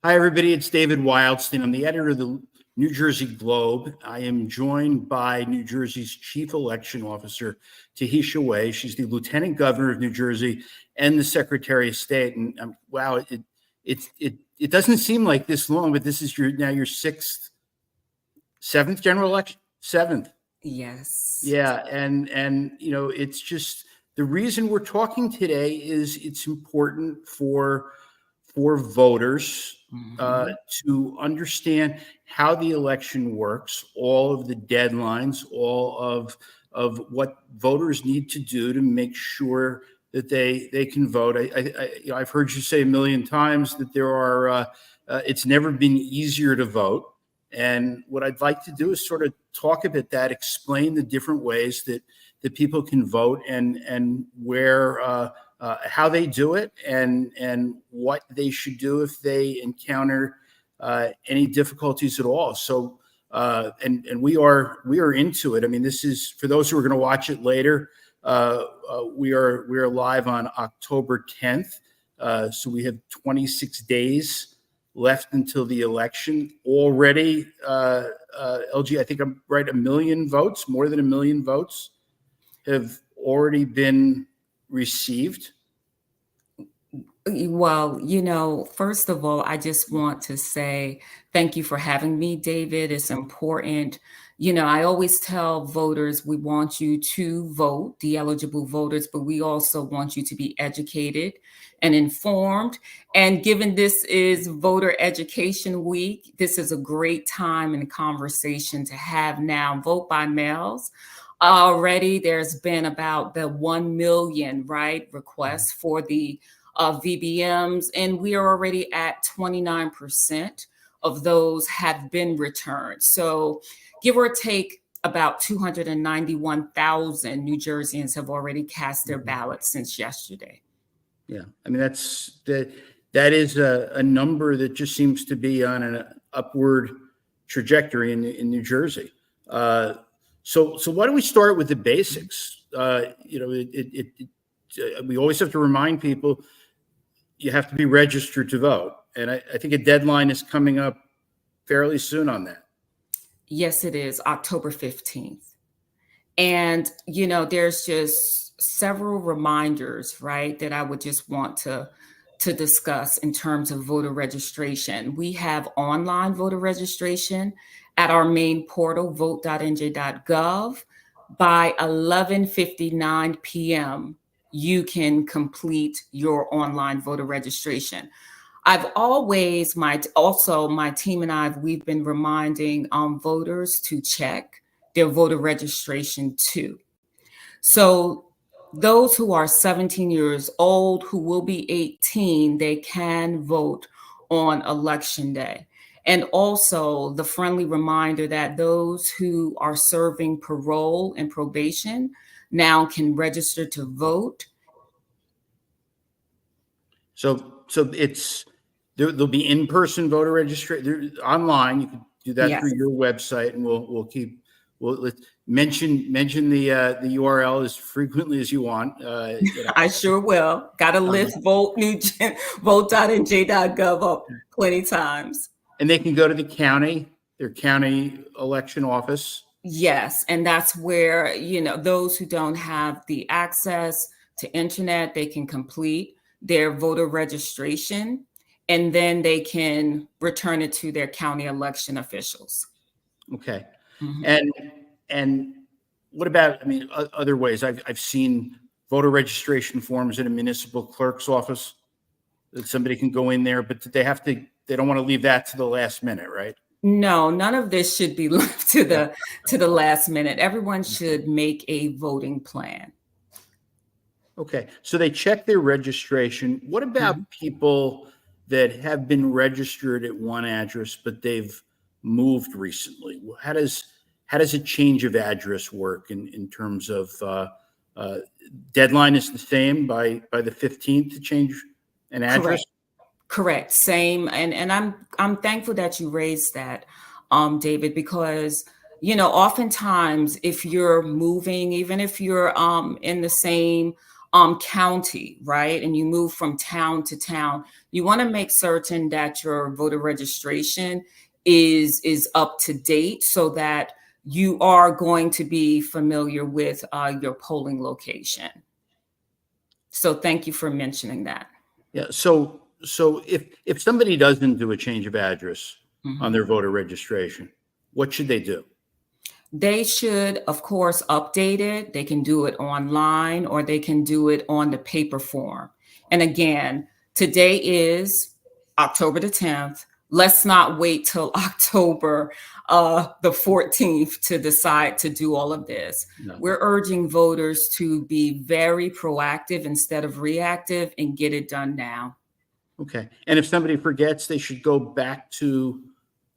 Hi, everybody. It's David Wildstein. I'm the editor of the New Jersey Globe. I am joined by New Jersey's Chief Election Officer, Tahesha Way. She's the Lieutenant Governor of New Jersey and the Secretary of State. And wow, it doesn't seem like this long, but this is your seventh general election. Seventh. Yes. Yeah, and it's just the reason we're talking today is it's important for voters to understand how the election works, all of the deadlines, all of what voters need to do to make sure that they can vote. I've heard you say a million times that there are it's never been easier to vote. And what I'd like to do is sort of talk about that, explain the different ways that people can vote and where how they do it and what they should do if they encounter any difficulties at all. So and we are into it. I mean, this is for those who are going to watch it later. We are live on October 10th. So we have 26 days left until the election. Already, LG, I think I'm right, 1 million votes, more than 1 million votes have already been received. Well, first of all, I just want to say thank you for having me, David. It's important. I always tell voters we want you to vote, the eligible voters, but we also want you to be educated and informed. And given this is Voter Education Week, this is a great time and conversation to have now. Vote by mails. Already there's been about the 1 million, requests for the VBMs, and we are already at 29% of those have been returned. So give or take about 291,000 New Jerseyans have already cast their ballots since yesterday. Yeah, I mean, that is a number that just seems to be on an upward trajectory in New Jersey. So why don't we start with the basics? We always have to remind people you have to be registered to vote. And I think a deadline is coming up fairly soon on that. Yes, it is October 15th. And, there's just several reminders, that I would just want to discuss in terms of voter registration. We have online voter registration at our main portal, vote.nj.gov. By 11:59 p.m., you can complete your online voter registration. I've always, my team and I, we've been reminding voters to check their voter registration too. So those who are 17 years old, who will be 18, they can vote on Election Day. And also the friendly reminder that those who are serving parole and probation now can register to vote. So there'll be in-person voter registration online. You can do that through your website, and we'll mention the URL as frequently as you want. I sure will. Got to list vote.nj.gov up plenty times. And they can go to their county election office. Yes, and that's where those who don't have the access to internet, they can complete their voter registration, and then they can return it to their county election officials. Okay. Mm-hmm. And what about, other ways? I've seen voter registration forms in a municipal clerk's office that somebody can go in there, but they don't want to leave that to the last minute, right? No, none of this should be left to the last minute. Everyone should make a voting plan. Okay, so they check their registration. What about people that have been registered at one address, but they've moved recently? How does a change of address work in terms of deadline is the same by the 15th to change an address? Correct. Same. And I'm thankful that you raised that, David, because oftentimes if you're moving, even if you're in the same county, right? And you move from town to town, you want to make certain that your voter registration is up to date so that you are going to be familiar with your polling location. So thank you for mentioning that. Yeah. So if somebody doesn't do a change of address on their voter registration, what should they do? They should, of course, update it. They can do it online or they can do it on the paper form. And again, today is October the 10th. Let's not wait till October the 14th to decide to do all of this. No. We're urging voters to be very proactive instead of reactive and get it done now. Okay. And if somebody forgets, they should go back to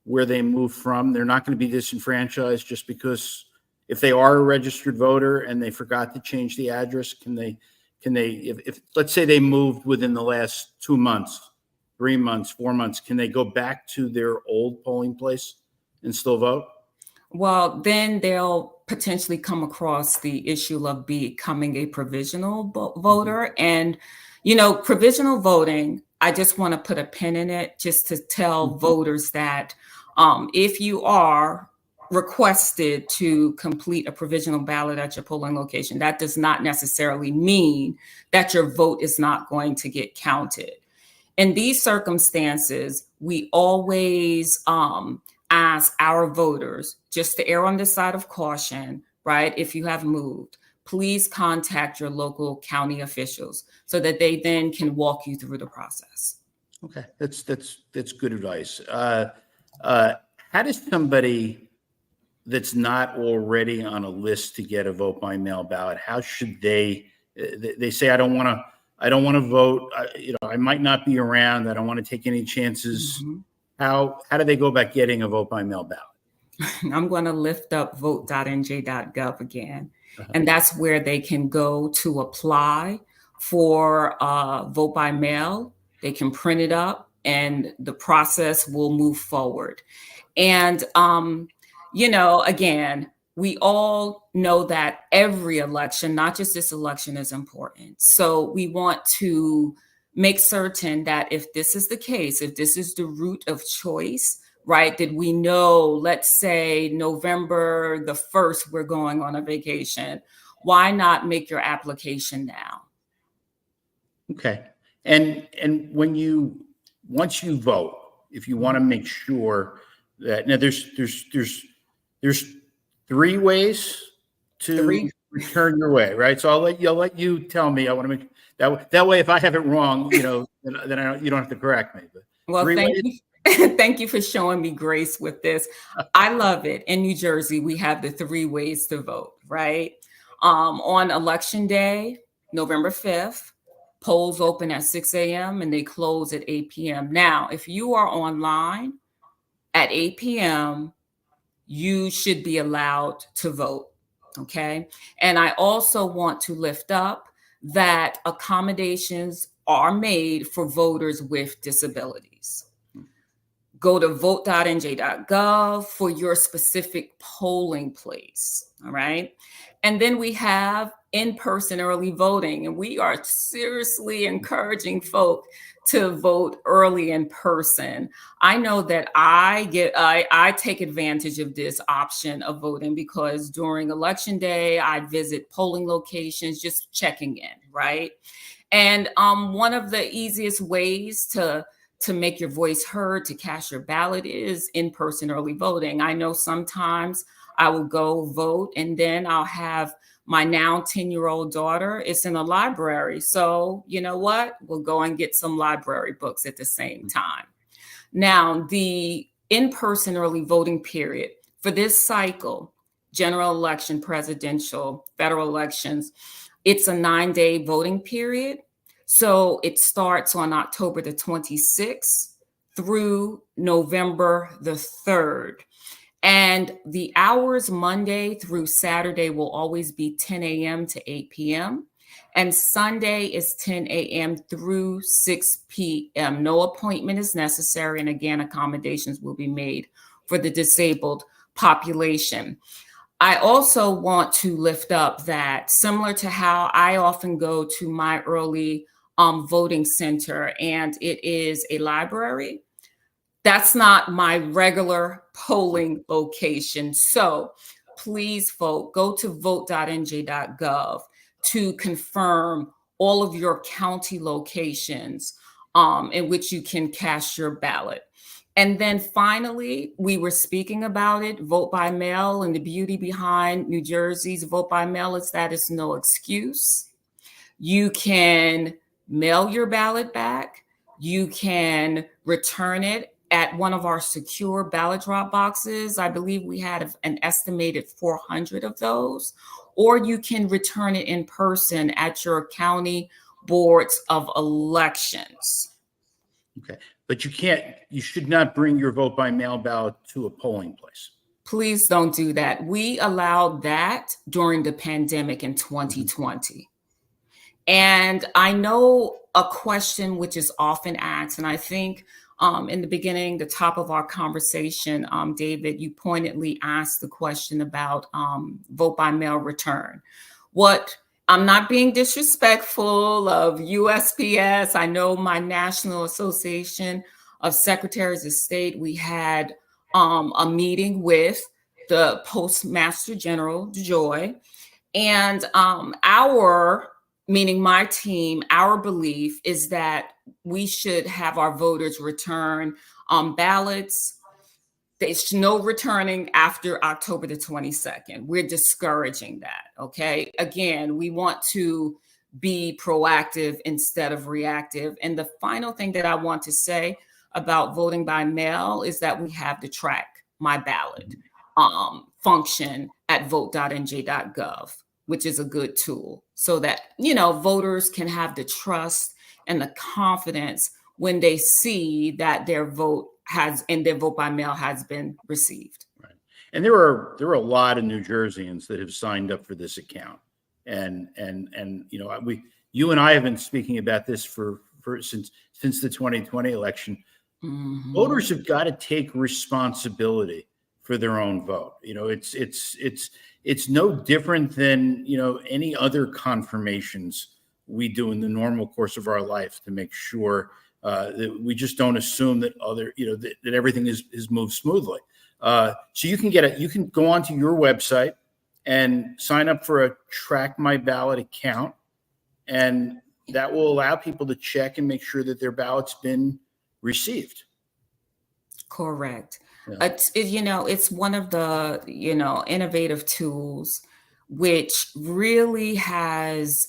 where they moved from. They're not going to be disenfranchised just because if they are a registered voter and they forgot to change the address, can they, if let's say they moved within the last 2 months, 3 months, 4 months, can they go back to their old polling place and still vote? Well, then they'll potentially come across the issue of becoming a provisional voter. And, you know, provisional voting, I just want to put a pin in it just to tell voters that if you are requested to complete a provisional ballot at your polling location, that does not necessarily mean that your vote is not going to get counted. In these circumstances, we always ask our voters just to err on the side of caution, right? If you have moved, please contact your local county officials so that they then can walk you through the process. Okay, that's good advice. How does somebody that's not already on a list to get a vote by mail ballot, how should they say, I don't want to vote. I might not be around. I don't want to take any chances. How do they go about getting a vote by mail ballot? I'm going to lift up vote.nj.gov again. And that's where they can go to apply for vote by mail. They can print it up and the process will move forward. And, again, we all know that every election, not just this election, is important. So we want to make certain that if this is the case, if this is the route of choice, right, that we know, let's say November the 1st, we're going on a vacation. Why not make your application now? Okay. And once you vote, if you want to make sure that now there's 3 ways to return your way, right? So I'll let you tell me. I want to make that way. If I have it wrong, then you don't have to correct me. But well, thank you for showing me grace with this. I love it. In New Jersey, we have the 3 ways to vote, right? On election day, November 5th, polls open at 6 a.m. and they close at 8 p.m. Now, if you are online at 8 p.m., you should be allowed to vote, okay? And I also want to lift up that accommodations are made for voters with disabilities. Go to vote.nj.gov for your specific polling place, all right? And then we have in-person early voting, and we are seriously encouraging folk to vote early in person. I know that I take advantage of this option of voting because during election day, I visit polling locations, just checking in, right? And one of the easiest ways to make your voice heard, to cast your ballot, is in-person early voting. I know sometimes I will go vote and then I'll have my now 10-year-old daughter is in a library. So you know what? We'll go and get some library books at the same time. Now, the in-person early voting period for this cycle, general election, presidential, federal elections, it's a 9-day voting period. So it starts on October the 26th through November the 3rd. And the hours Monday through Saturday will always be 10 a.m. to 8 p.m. And Sunday is 10 a.m. through 6 p.m. No appointment is necessary. And again, accommodations will be made for the disabled population. I also want to lift up that, similar to how I often go to my early voting center, and it is a library. That's not my regular polling location. So please vote. Go to vote.nj.gov to confirm all of your county locations in which you can cast your ballot. And then finally, we were speaking about it, vote by mail, and the beauty behind New Jersey's vote by mail is that it's no excuse. You can mail your ballot back. You can return it at one of our secure ballot drop boxes. I believe we had an estimated 400 of those. Or you can return it in person at your county boards of elections. Okay. But you should not bring your vote by mail ballot to a polling place. Please don't do that. We allowed that during the pandemic in 2020. And I know a question which is often asked, and I think in the beginning, the top of our conversation, David, you pointedly asked the question about vote by mail return. I'm not being disrespectful of USPS. I know my National Association of Secretaries of State, we had a meeting with the Postmaster General, Joy, and meaning my team, our belief is that we should have our voters return ballots. There's no returning after October the 22nd. We're discouraging that, okay? Again, we want to be proactive instead of reactive. And the final thing that I want to say about voting by mail is that we have the track my ballot function at vote.nj.gov, which is a good tool so that, voters can have the trust and the confidence when they see that their vote by mail has been received. Right. And there are a lot of New Jerseyans that have signed up for this account. And you and I have been speaking about this since the 2020 election. Mm-hmm. Voters have got to take responsibility for their own vote. It's no different than, any other confirmations we do in the normal course of our life to make sure that we just don't assume that that everything is moved smoothly. So you can go onto your website and sign up for a Track My Ballot account, and that will allow people to check and make sure that their ballot's been received. Correct. Yeah. It's one of the, innovative tools which really has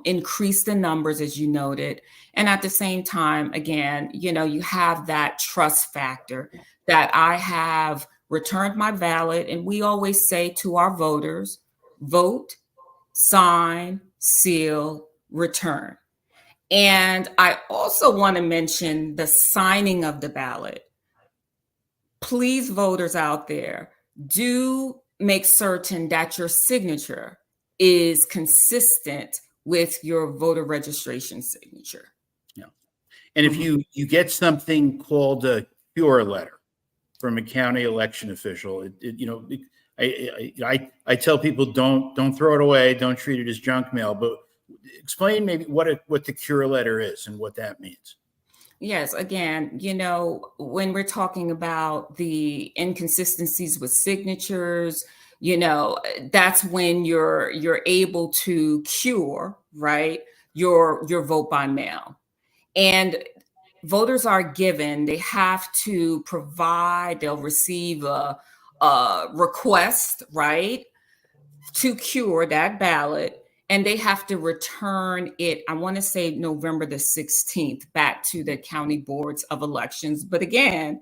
increased the numbers, as you noted. And at the same time, again, you have that trust factor that I have returned my ballot. And we always say to our voters, vote, sign, seal, return. And I also want to mention the signing of the ballot. Please, voters out there, do make certain that your signature is consistent with your voter registration signature. Yeah. And if you get something called a cure letter from a county election official, I tell people don't throw it away, don't treat it as junk mail, but explain maybe what the cure letter is and what that means. Yes, again, when we're talking about the inconsistencies with signatures, that's when you're able to cure, right, your vote by mail. And voters are given, they have to provide, they'll receive a request, right, to cure that ballot. And they have to return it, I want to say November the 16th, back to the county boards of elections. But again,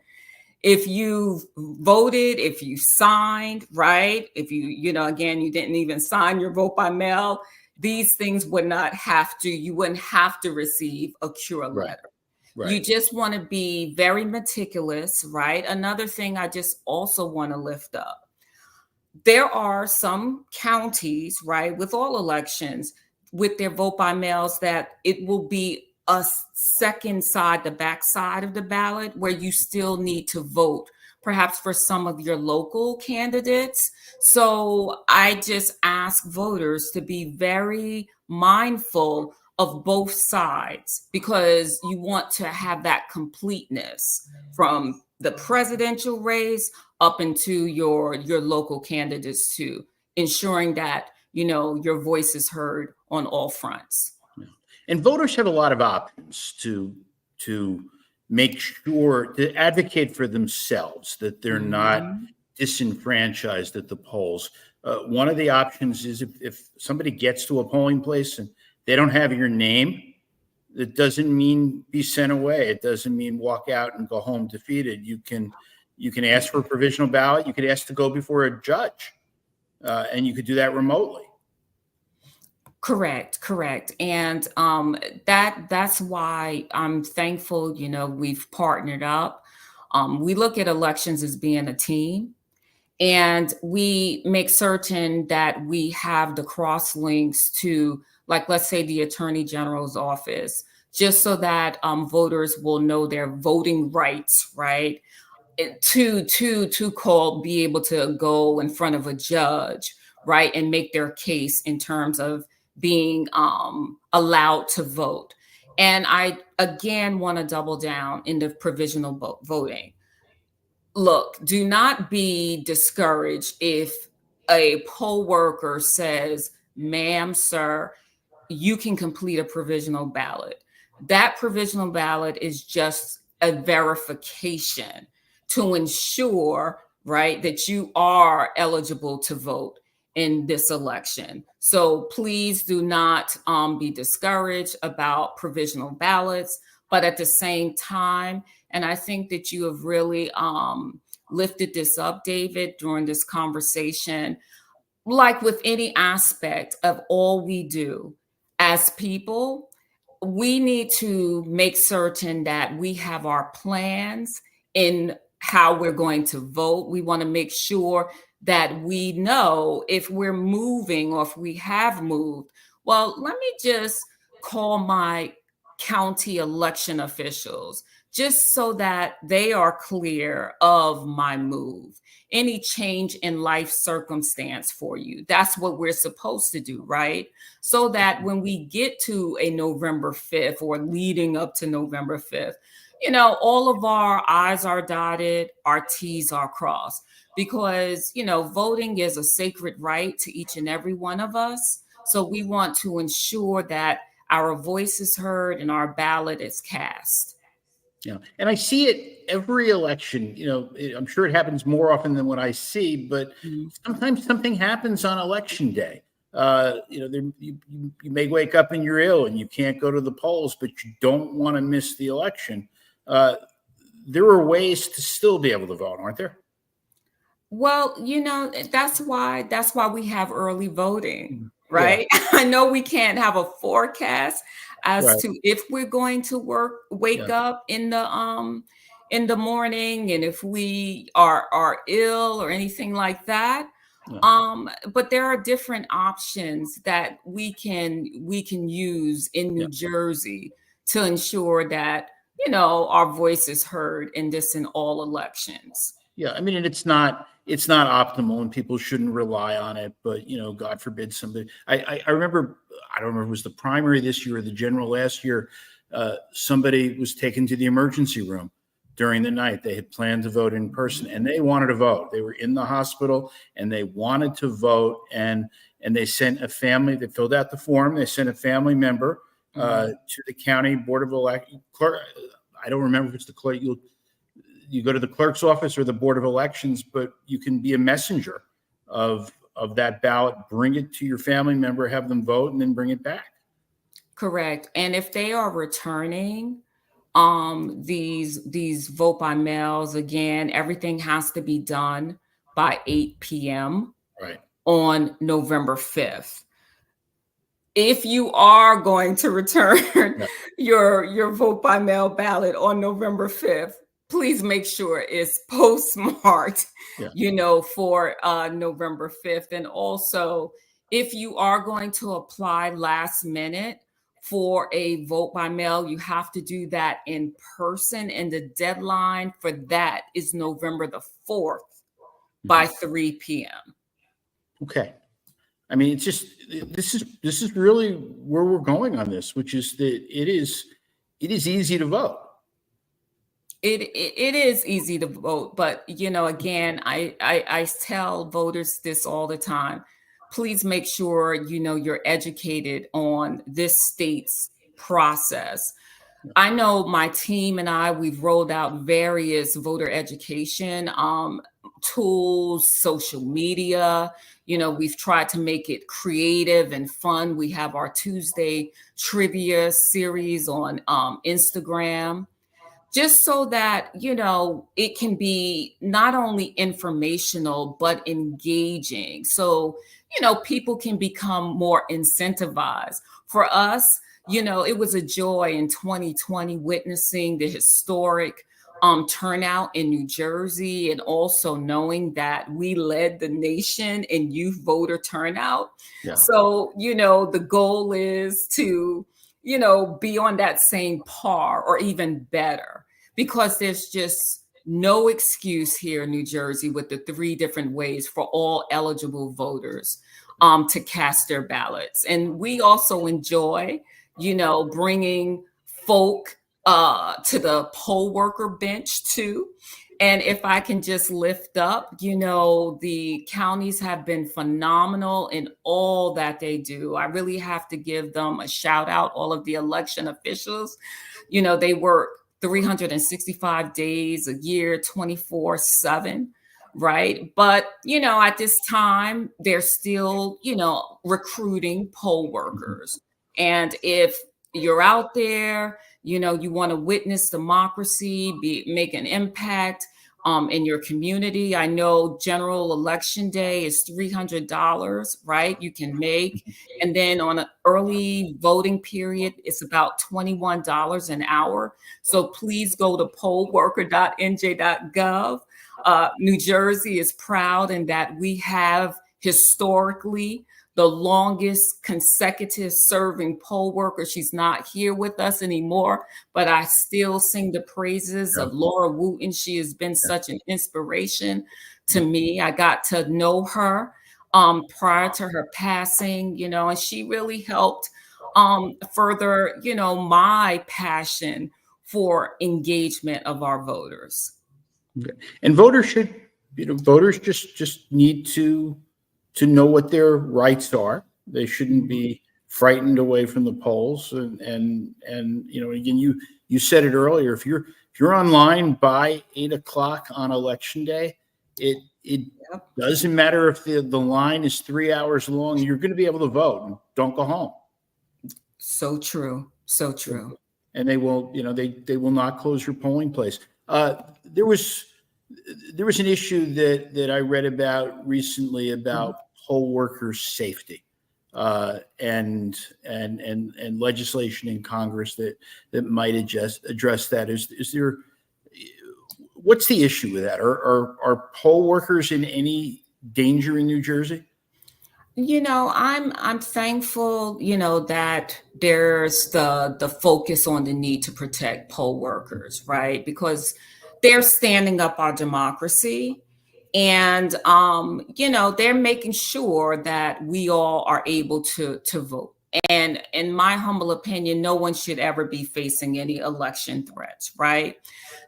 if you voted, if you signed, right, if again, you didn't even sign your vote by mail, these things you wouldn't have to receive a cure letter. Right. You just want to be very meticulous, right? Another thing I just also want to lift up. There are some counties, right, with all elections, with their vote by mails, that it will be a second side, the back side of the ballot, where you still need to vote perhaps for some of your local candidates. So I just ask voters to be very mindful of both sides, because you want to have that completeness from the presidential race up into your local candidates too, ensuring that your voice is heard on all fronts. And voters have a lot of options to make sure to advocate for themselves, that they're not Mhm. disenfranchised at the polls. One of the options is if somebody gets to a polling place and they don't have your name, it doesn't mean be sent away. It doesn't mean walk out and go home defeated. You can ask for a provisional ballot. You could ask to go before a judge, and you could do that remotely. Correct. And that's why I'm thankful, we've partnered up. We look at elections as being a team, and we make certain that we have the cross links to, like, let's say, the Attorney General's office, just so that voters will know their voting rights, right? To call, be able to go in front of a judge, right, and make their case in terms of being allowed to vote. And I again want to double down in the provisional voting. Look, do not be discouraged if a poll worker says, "Ma'am, sir, you can complete a provisional ballot." That provisional ballot is just a verification to ensure, right, that you are eligible to vote in this election. So please do not be discouraged about provisional ballots. But at the same time, and I think that you have really lifted this up, David, during this conversation, like with any aspect of all we do as people, we need to make certain that we have our plans in how we're going to vote. We want to make sure that we know if we're moving or if we have moved. Well, let me just call my county election officials just so that they are clear of my move, any change in life circumstance for you. That's what we're supposed to do, right? So that when we get to a November 5th or leading up to November 5th, all of our I's are dotted, our T's are crossed, because, voting is a sacred right to each and every one of us. So we want to ensure that our voice is heard and our ballot is cast. Yeah, and I see it every election. I'm sure it happens more often than what I see, but Mhm. sometimes something happens on election day. You may wake up and you're ill and you can't go to the polls, but you don't want to miss the election. Uh, there are ways to still be able to vote, aren't there? Well, that's why we have early voting, Yeah, right? I know we can't have a forecast as right. to if we're going to wake Yeah, up in the morning, and if we are ill or anything like that. yeah, But there are different options that we can use in yeah. New Jersey to ensure that our voice is heard in all elections. Yeah, I mean, and it's not optimal, and people shouldn't rely on it. But God forbid somebody. I remember. I don't remember if it was the primary this year or the general last year. Somebody was taken to the emergency room during the night. They had planned to vote in person, and they wanted to vote. They were in the hospital, and they wanted to vote. And they sent a family. They filled out the form. They sent a family member Mhm. to the county board of election clerk. I don't remember if it's the clerk. You go to the clerk's office or the board of elections, but you can be a messenger of that ballot, bring it to your family member, have them vote, and then bring it back. Correct. And if they are returning these vote by mails, again, everything has to be done by 8 p.m. Right. on November 5th. If you are going to return Yeah. your vote by mail ballot on November 5th, please make sure it's postmarked, Yeah. for November 5th. And also, if you are going to apply last minute for a vote by mail, you have to do that in person. And the deadline for that is November the 4th by 3 p.m. Okay. I mean, it's just this is really where we're going on this, which is that it is easy to vote. It is easy to vote, but again, I tell voters this all the time. Please make sure you're educated on this state's process. I know my team and we've rolled out various voter education tools, social media. We've tried to make it creative and fun. We have our Tuesday trivia series on Instagram, just so that it can be not only informational but engaging, so people can become more incentivized. For us, it was a joy in 2020 witnessing the historic turnout in New Jersey, and also knowing that we led the nation in youth voter turnout. Yeah. So the goal is to be on that same par or even better, because there's just no excuse here in New Jersey with the 3 different ways for all eligible voters to cast their ballots. And we also enjoy, bringing folk to the poll worker bench too. And if I can just lift up, the counties have been phenomenal in all that they do. I really have to give them a shout out, all of the election officials. They work 365 days a year, 24/7, right? But, at this time, they're still, recruiting poll workers. And if you're out there, you want to witness democracy, make an impact in your community. I know general election day is $300, right? You can make. And then on an early voting period, it's about $21 an hour. So please go to pollworker.nj.gov. New Jersey is proud in that we have historically the longest consecutive serving poll worker. She's not here with us anymore, but I still sing the praises of Laura Wooten. She has been such an inspiration to me. I got to know her prior to her passing, and she really helped further, my passion for engagement of our voters. Okay. And voters should, voters just need to know what their rights are. They shouldn't be frightened away from the polls. And again, you said it earlier. If you're online by 8 o'clock on election day, it doesn't matter if the line is 3 hours long. You're going to be able to vote. And don't go home. So true. So true. And they will, they will not close your polling place. There was an issue that I read about recently about poll workers' safety, and legislation in Congress that might address that. Is there? What's the issue with that? Are poll workers in any danger in New Jersey? I'm thankful, that there's the focus on the need to protect poll workers, right? Because they're standing up our democracy, and they're making sure that we all are able to vote. And in my humble opinion, no one should ever be facing any election threats, right?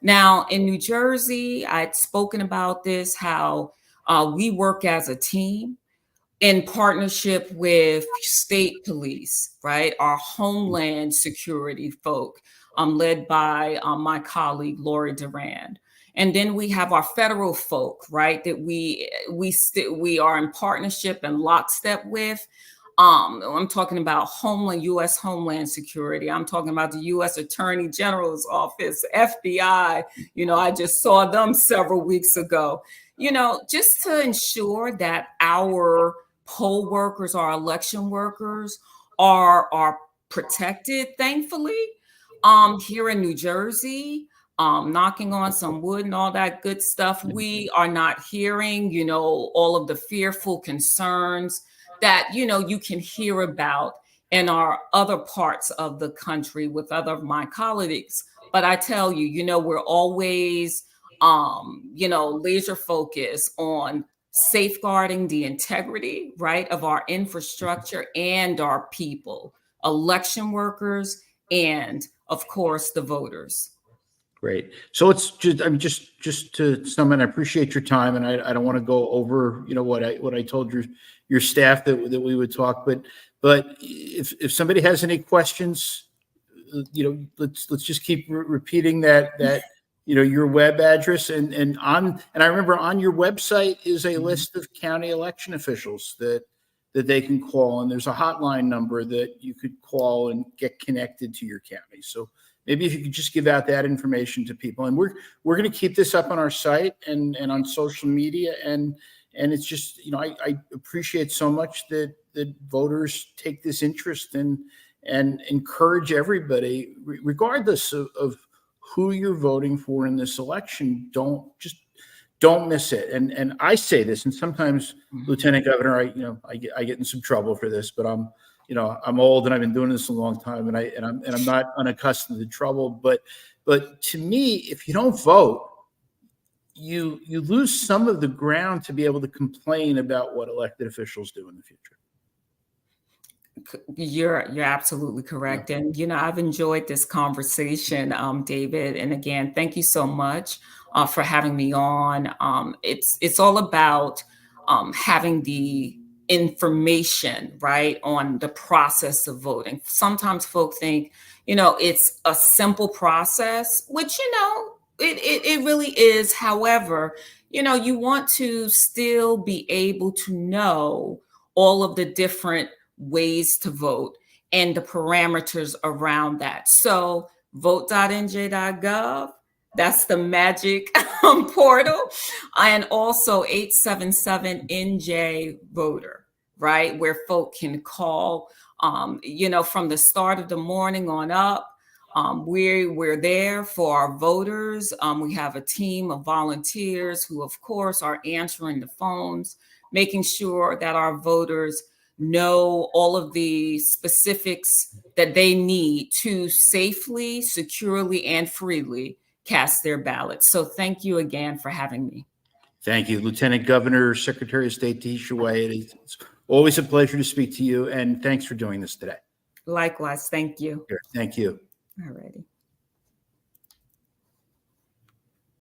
Now, in New Jersey, I'd spoken about this, how we work as a team in partnership with state police, right? Our homeland security folk, led by my colleague, Lori Durand. And then we have our federal folk, right? That we are in partnership and lockstep with. I'm talking about U.S. Homeland Security. I'm talking about the U.S. Attorney General's Office, FBI. I just saw them several weeks ago. Just to ensure that our poll workers, our election workers are protected, thankfully. Here in New Jersey, knocking on some wood and all that good stuff, we are not hearing, all of the fearful concerns that, you can hear about in our other parts of the country with other of my colleagues. But I tell you, we're always, laser focused on safeguarding the integrity, right, of our infrastructure and our people, election workers, and of course, the voters. Great. So it's just to sum in, I appreciate your time, and I don't want to go over, what I told your staff that we would talk, but if somebody has any questions, let's just keep repeating that your web address, and I remember on your website is a list of county election officials that they can call, and there's a hotline number that you could call and get connected to your county. So maybe if you could just give out that information to people, and we're going to keep this up on our site and on social media, and it's just, I appreciate so much that voters take this interest and encourage everybody, regardless of who you're voting for in this election, don't miss it. And I say this, and sometimes, Lieutenant Governor, I get in some trouble for this, but I'm old and I've been doing this a long time, and I'm not unaccustomed to trouble. But to me, if you don't vote, you lose some of the ground to be able to complain about what elected officials do in the future. You're absolutely correct. Yeah. And, I've enjoyed this conversation, David. And again, thank you so much for having me on. It's all about having the information, right, on the process of voting. Sometimes folk think, it's a simple process, which, it really is. However, you want to still be able to know all of the different ways to vote and the parameters around that. So vote.nj.gov, that's the magic portal, and also 877-NJ voter, right, where folk can call, from the start of the morning on up. We're there for our voters. We have a team of volunteers who, of course, are answering the phones, making sure that our voters know all of the specifics that they need to safely, securely, and freely cast their ballots. So thank you again for having me. Thank you, Lieutenant Governor, Secretary of State Tahesha Way. It's always a pleasure to speak to you, and thanks for doing this today. Likewise, thank you. Thank you. All righty.